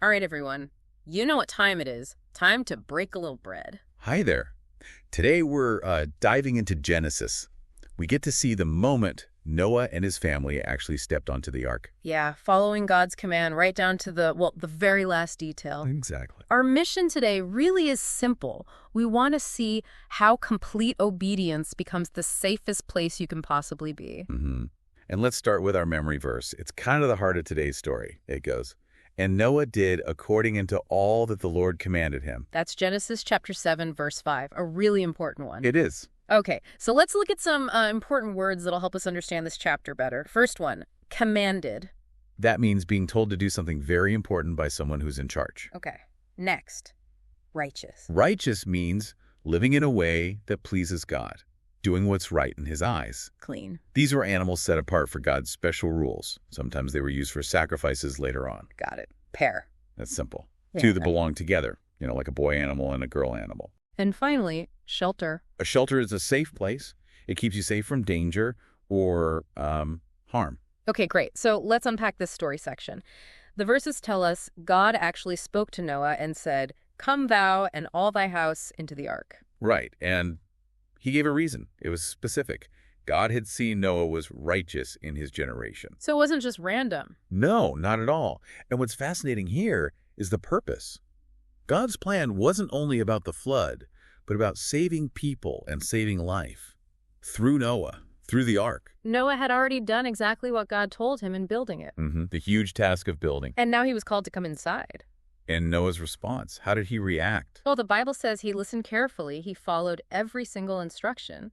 All right, everyone. You know what time it is. Time to break a little bread. Hi there. Today we're diving into Genesis. We get to see the moment Noah and his family actually stepped onto the ark. Yeah, following God's command right down to the very last detail. Exactly. Our mission today really is simple. We want to see how complete obedience becomes the safest place you can possibly be. And let's start with our memory verse. It's kind of the heart of today's story. It goes, "And Noah did according unto all that the Lord commanded him." That's Genesis chapter 7, verse 5, a really important one. It is. Okay, so let's look at some important words that'll help us understand this chapter better. First one, commanded. That means being told to do something very important by someone who's in charge. Okay, next, righteous. Righteous means living in a way that pleases God, doing what's right in his eyes. Clean. These were animals set apart for God's special rules. Sometimes they were used for sacrifices later on. Got it. Pair. That's simple. Yeah, Two that right. belong together, like a boy animal and a girl animal. And finally, shelter. A shelter is a safe place. It keeps you safe from danger or harm. Okay, great. So let's unpack this story section. The verses tell us God actually spoke to Noah and said, "Come thou and all thy house into the ark." Right, and he gave a reason. It was specific. God had seen Noah was righteous in his generation. So it wasn't just random. No, not at all. And what's fascinating here is the purpose. God's plan wasn't only about the flood, but about saving people and saving life through Noah, through the ark. Noah had already done exactly what God told him in building it. The huge task of building. And now he was called to come inside. And Noah's response, how did he react? Well, the Bible says he listened carefully. He followed every single instruction,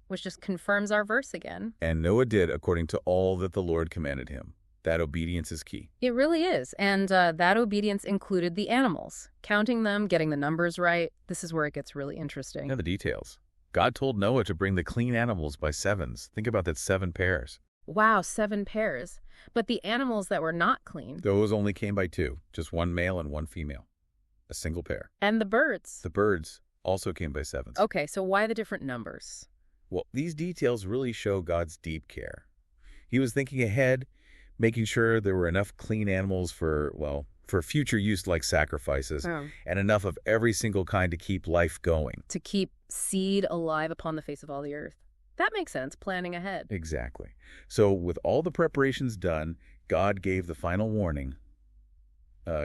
which just confirms our verse again. And Noah did according to all that the Lord commanded him. That obedience is key. It really is. And that obedience included the animals, counting them, getting the numbers right. This is where it gets really interesting. Now the details. God told Noah to bring the clean animals by sevens. Think about that, 7 pairs. Wow, 7 pairs. But the animals that were not clean. Those only came by 2, just 1 male and 1 female. A single pair. And the birds. The birds also came by 7s. Okay, so why the different numbers? Well, these details really show God's deep care. He was thinking ahead, making sure there were enough clean animals for future use like sacrifices, and enough of every single kind to keep life going. To keep seed alive upon the face of all the earth. That makes sense, planning ahead. Exactly. So with all the preparations done, God gave the final warning,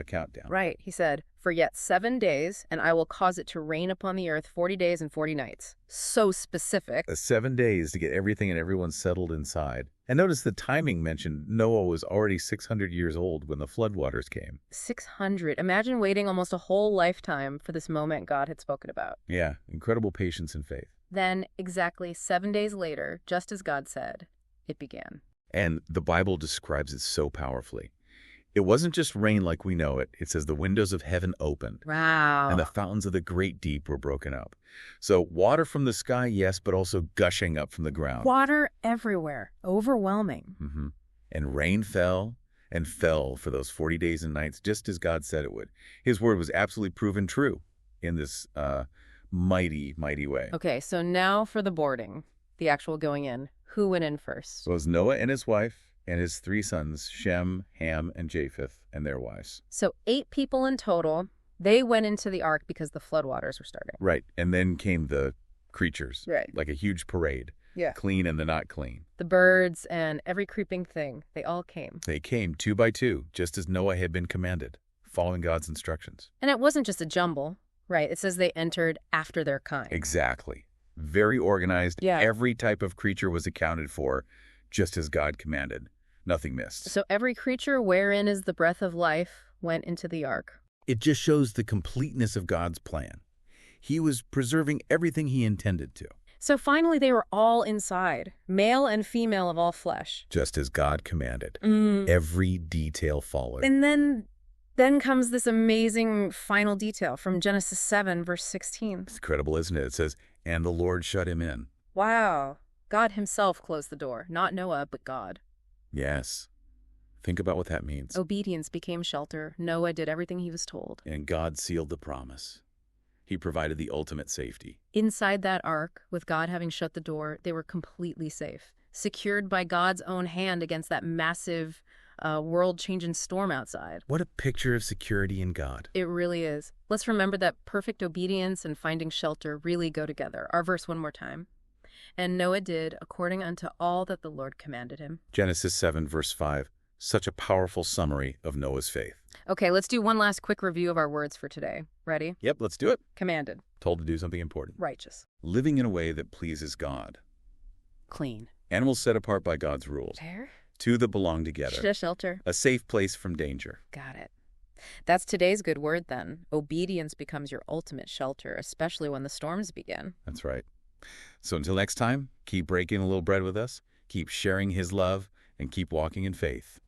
countdown. Right, he said, "For yet 7 days, and I will cause it to rain upon the earth 40 days and 40 nights. So specific. 7 days to get everything and everyone settled inside. And notice the timing mentioned. Noah was already 600 years old when the floodwaters came. 600. Imagine waiting almost a whole lifetime for this moment God had spoken about. Yeah, incredible patience and faith. Then, exactly 7 days later, just as God said, it began. And the Bible describes it so powerfully. It wasn't just rain like we know it. It says the windows of heaven opened. Wow. And the fountains of the great deep were broken up. So water from the sky, yes, but also gushing up from the ground. Water everywhere. Overwhelming. And rain fell and fell for those 40 days and nights, just as God said it would. His word was absolutely proven true in this mighty, mighty way. Okay, so now for the boarding, the actual going in. Who went in first? So it was Noah and his wife and his 3 sons, Shem, Ham, and Japheth, and their wives. So 8 people in total. They went into the ark because the floodwaters were starting. Right. And then came the creatures. Right. Like a huge parade. Yeah. Clean and the not clean. The birds and every creeping thing, they all came. They came 2 by 2, just as Noah had been commanded, following God's instructions. And it wasn't just a jumble, right? It says they entered after their kind. Exactly. Very organized. Yeah. Every type of creature was accounted for, just as God commanded. Nothing missed. So every creature wherein is the breath of life went into the ark. It just shows the completeness of God's plan. He was preserving everything he intended to. So finally they were all inside, male and female of all flesh. Just as God commanded. Every detail followed. And then comes this amazing final detail from Genesis 7, verse 16. It's incredible, isn't it? It says, "And the Lord shut him in." Wow. God himself closed the door. Not Noah, but God. Yes. Think about what that means. Obedience became shelter. Noah did everything he was told. And God sealed the promise. He provided the ultimate safety. Inside that ark, with God having shut the door, they were completely safe, secured by God's own hand against that massive a world-changing storm outside. What a picture of security in God. It really is. Let's remember that perfect obedience and finding shelter really go together. Our verse one more time. And Noah did according unto all that the Lord commanded him. Genesis 7, verse 5. Such a powerful summary of Noah's faith. Okay, let's do one last quick review of our words for today. Ready? Yep, let's do it. Commanded. Told to do something important. Righteous. Living in a way that pleases God. Clean. Animals set apart by God's rules. Fair. Two that belong together. Shelter. A safe place from danger. Got it. That's today's good word then. Obedience becomes your ultimate shelter, especially when the storms begin. That's right. So until next time, keep breaking a little bread with us, keep sharing His love, and keep walking in faith.